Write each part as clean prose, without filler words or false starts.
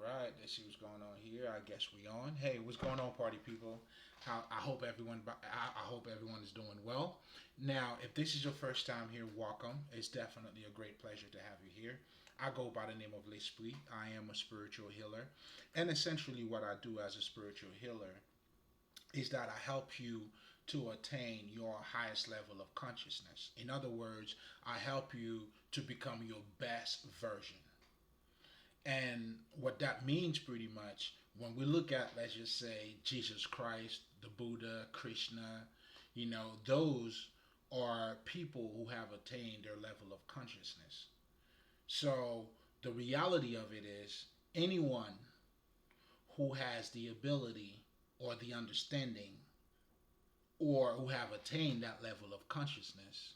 right, let's see what's going on here. I guess we on. Hey, what's going on, party people? I hope everyone is doing well. Now, if this is your first time here, welcome. It's definitely a great pleasure to have you here. I go by the name of L'Esprit. I am a spiritual healer, and essentially, what I do as a spiritual healer is that I help you to attain your highest level of consciousness. In other words, I help you to become your best version. And what that means pretty much, when we look at, let's just say, Jesus Christ, the Buddha, Krishna, those are people who have attained their level of consciousness. So the reality of it is, anyone who has the ability or the understanding or who have attained that level of consciousness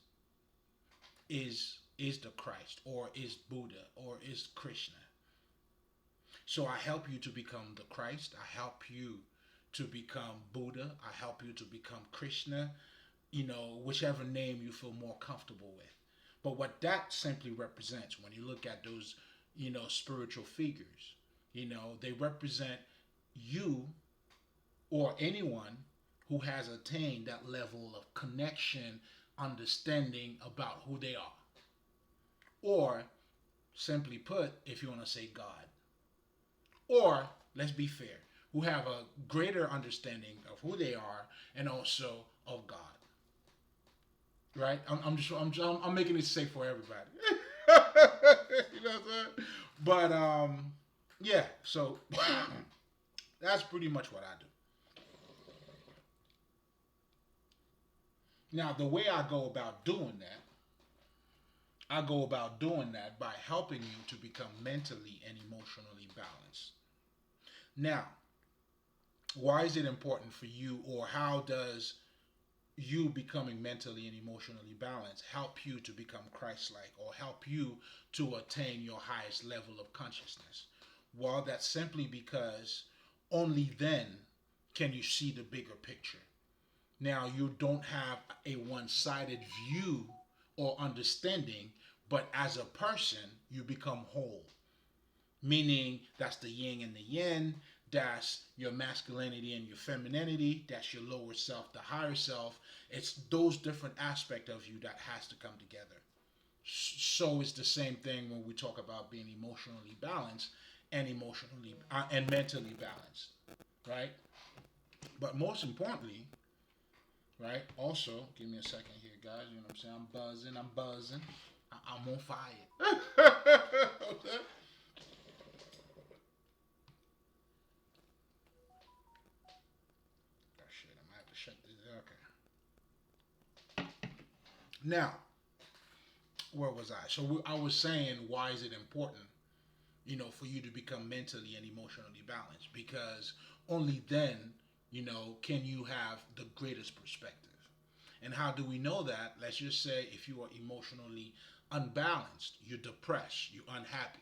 is the Christ or is Buddha or is Krishna. So I help you to become the Christ. I help you to become Buddha. I help you to become Krishna, whichever name you feel more comfortable with. But what that simply represents, when you look at those, spiritual figures, they represent you or anyone who has attained that level of connection, understanding about who they are. Or, simply put, if you want to say God. Or, let's be fair, who have a greater understanding of who they are and also of God. Right? I'm making it safe for everybody. You know what I'm saying? But yeah. So that's pretty much what I do. Now, the way I go about doing that by helping you to become mentally and emotionally balanced. Now, why is it important for you, or how does you becoming mentally and emotionally balanced help you to become Christ-like, or help you to attain your highest level of consciousness? Well, that's simply because only then can you see the bigger picture. Now, you don't have a one-sided view or understanding, but as a person, you become whole. Meaning, that's the yin and the yang, that's your masculinity and your femininity, that's your lower self, the higher self. It's those different aspects of you that has to come together. So it's the same thing when we talk about being emotionally balanced and and mentally balanced, right? But most importantly, right? Also, give me a second here, guys. You know what I'm saying? I'm buzzing. I'm on fire. Okay. Oh shit, I might have to shut this. Okay. Now, where was I? So I was saying, why is it important, for you to become mentally and emotionally balanced? Because only then, can you have the greatest perspective. And how do we know that? Let's just say if you are emotionally unbalanced, you're depressed, you're unhappy.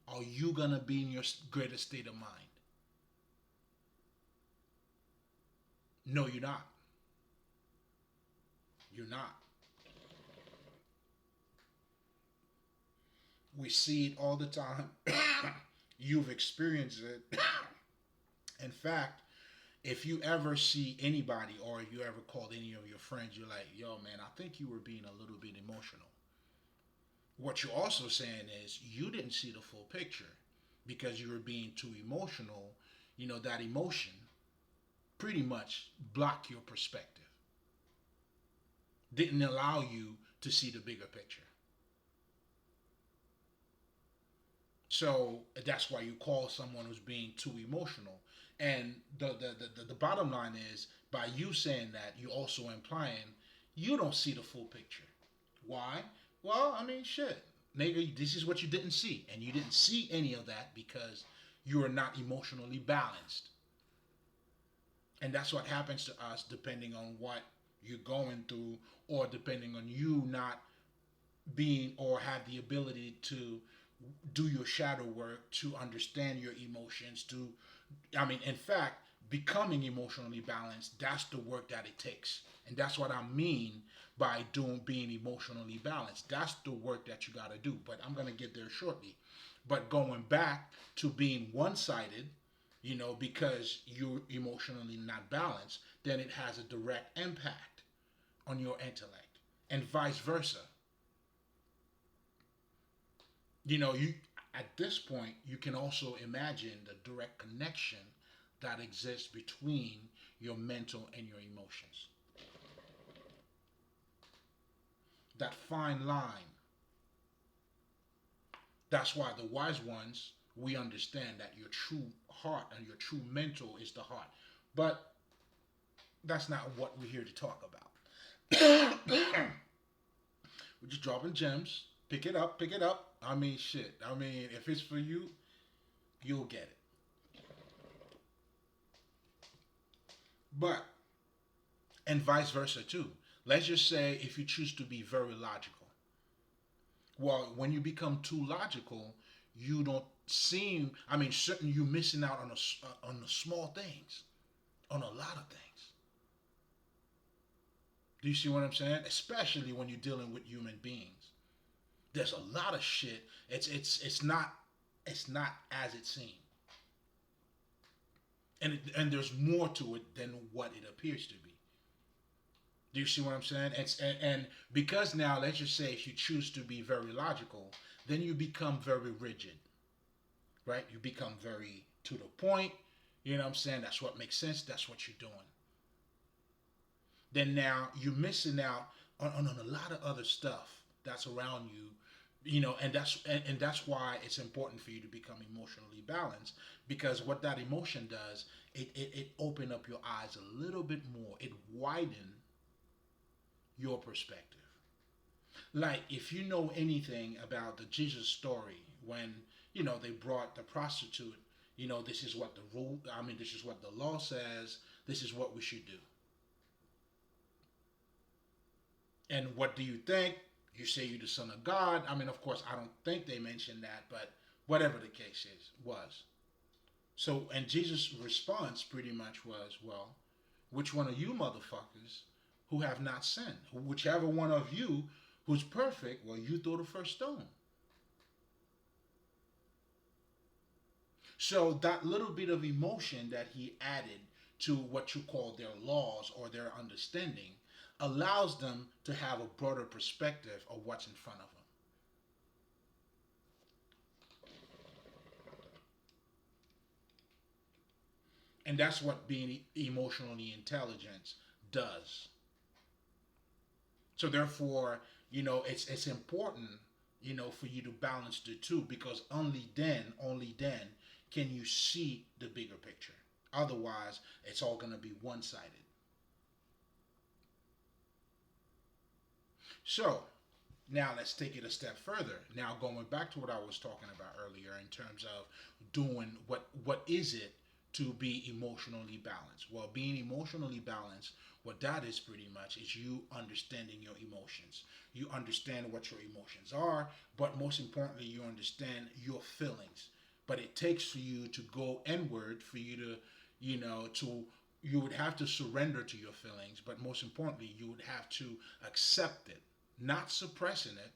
Are you going to be in your greatest state of mind? No, you're not. You're not. We see it all the time. You've experienced it. In fact, if you ever see anybody or you ever called any of your friends, you're like, yo, man, I think you were being a little bit emotional. What you're also saying is you didn't see the full picture because you were being too emotional. That emotion pretty much blocked your perspective, didn't allow you to see the bigger picture. So that's why you call someone who's being too emotional. And the bottom line is, by you saying that, you also implying you don't see the full picture. Why? Well, I mean, shit. Nigga, this is what you didn't see. And you didn't see any of that because you are not emotionally balanced. And that's what happens to us depending on what you're going through, or depending on you not being or have the ability to do your shadow work, to understand your emotions, in fact, becoming emotionally balanced, that's the work that it takes. And that's what I mean by being emotionally balanced. That's the work that you got to do. But I'm going to get there shortly. But going back to being one-sided, because you're emotionally not balanced, then it has a direct impact on your intellect, and vice versa. You at this point you can also imagine the direct connection that exists between your mental and your emotions. That fine line. That's why the wise ones, we understand that your true heart and your true mental is the heart. But that's not what we're here to talk about. We're just dropping gems. Pick it up, pick it up. I mean, shit. I mean, if it's for you, you'll get it. But, and vice versa too. Let's just say if you choose to be very logical. Well, when you become too logical, you don't seem, I mean, certain you missing out on the small things, on a lot of things. Do you see what I'm saying? Especially when you're dealing with human beings. There's a lot of shit. It's not as it seems, and there's more to it than what it appears to be. Do you see what I'm saying? And because now, let's just say, if you choose to be very logical, then you become very rigid, right? You become very to the point. You know what I'm saying? That's what makes sense. That's what you're doing. Then now you're missing out on a lot of other stuff that's around you. And that's why it's important for you to become emotionally balanced, because what that emotion does, it open up your eyes a little bit more. It widen your perspective. Like, if you know anything about the Jesus story, when they brought the prostitute, this is what the rule, I mean, this is what the law says, this is what we should do. And what do you think? You say you're the son of God. I mean, of course, I don't think they mentioned that, but whatever the case was. So, and Jesus' response pretty much was, well, which one of you motherfuckers who have not sinned? Whichever one of you who's perfect, well, you throw the first stone. So that little bit of emotion that he added to what you call their laws or their understanding allows them to have a broader perspective of what's in front of them. And that's what being emotionally intelligent does. So therefore, it's important, for you to balance the two, because only then can you see the bigger picture. Otherwise, it's all going to be one-sided. So, now let's take it a step further. Now, going back to what I was talking about earlier in terms of doing what is it to be emotionally balanced? Well, being emotionally balanced, what that is pretty much is you understanding your emotions. You understand what your emotions are, but most importantly, you understand your feelings. But it takes for you to go inward, for you to, you would have to surrender to your feelings, but most importantly, you would have to accept it, not suppressing it,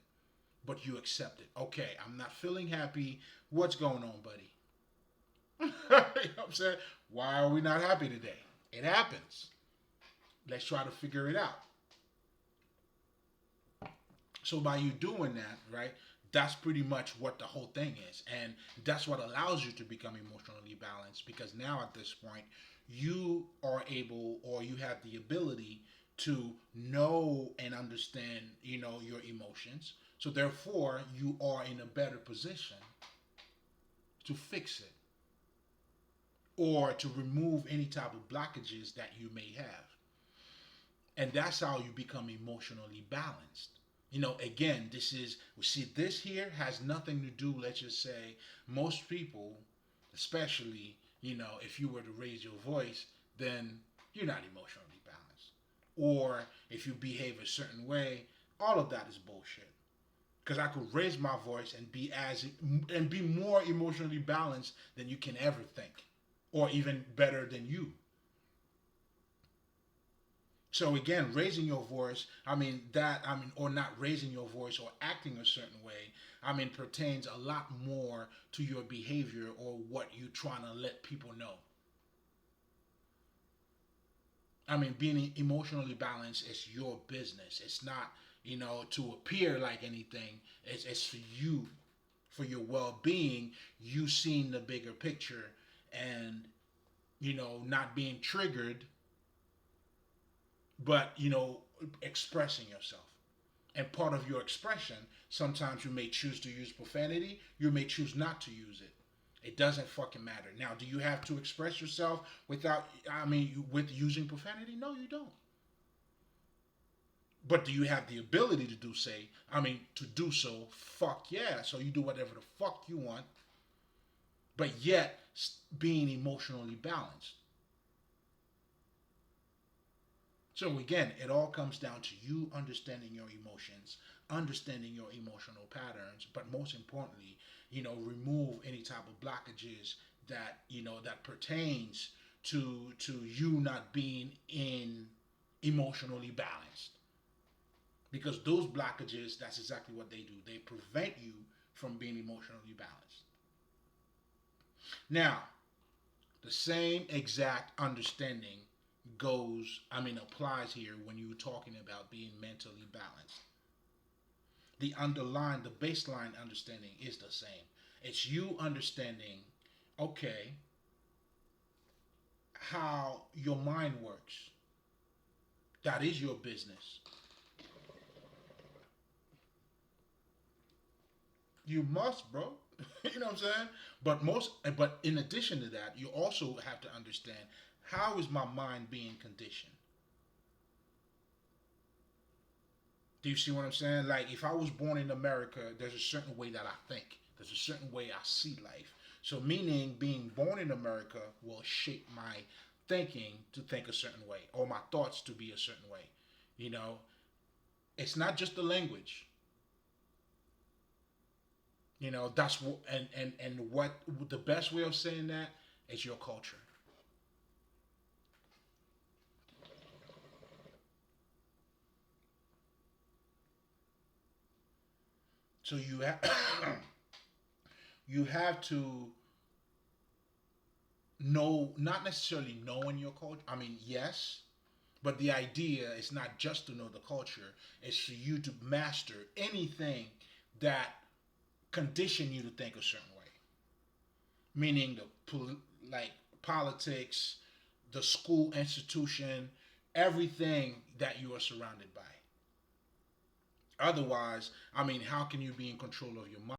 but you accept it. Okay, I'm not feeling happy. What's going on, buddy? You know what I'm saying? Why are we not happy today? It happens. Let's try to figure it out. So by you doing that, right, that's pretty much what the whole thing is. And that's what allows you to become emotionally balanced, because now at this point, you are able, or you have the ability to know and understand, your emotions. So therefore, you are in a better position to fix it, or to remove any type of blockages that you may have. And that's how you become emotionally balanced. Again, we see this here has nothing to do, let's just say, most people, especially, if you were to raise your voice, then you're not emotionally balanced. Or if you behave a certain way, all of that is bullshit. Because I could raise my voice and be more emotionally balanced than you can ever think, or even better than you. So again, raising your voice, or not raising your voice or acting a certain way, I mean, pertains a lot more to your behavior or what you're trying to let people know. I mean, being emotionally balanced is your business. It's not, to appear like anything. It's for you, for your well being, you seeing the bigger picture and, not being triggered, but, expressing yourself. And part of your expression, sometimes you may choose to use profanity, you may choose not to use it. It doesn't fucking matter. Now, do you have to express yourself with using profanity? No, you don't. But do you have the ability to to do so? Fuck yeah. So you do whatever the fuck you want, but yet being emotionally balanced. So again, it all comes down to you understanding your emotions, understanding your emotional patterns, but most importantly, remove any type of blockages that pertains to you not being in emotionally balanced. Because those blockages, that's exactly what they do. They prevent you from being emotionally balanced. Now, the same exact understanding applies here when you're talking about being mentally balanced. The baseline understanding is the same. It's you understanding, okay, how your mind works. That is your business. You must, bro. You know what I'm saying? But in addition to that, you also have to understand, how is my mind being conditioned? Do you see what I'm saying? Like, if I was born in America, there's a certain way that I think. There's a certain way I see life. So, meaning being born in America will shape my thinking to think a certain way, or my thoughts to be a certain way. You know, it's not just the language. That's what, and what the best way of saying that is your culture. So you have you have to know, not necessarily knowing your culture. I mean, yes, but the idea is not just to know the culture; it's for you to master anything that condition you to think a certain way. Meaning like politics, the school institution, everything that you are surrounded by. Otherwise, how can you be in control of your mind?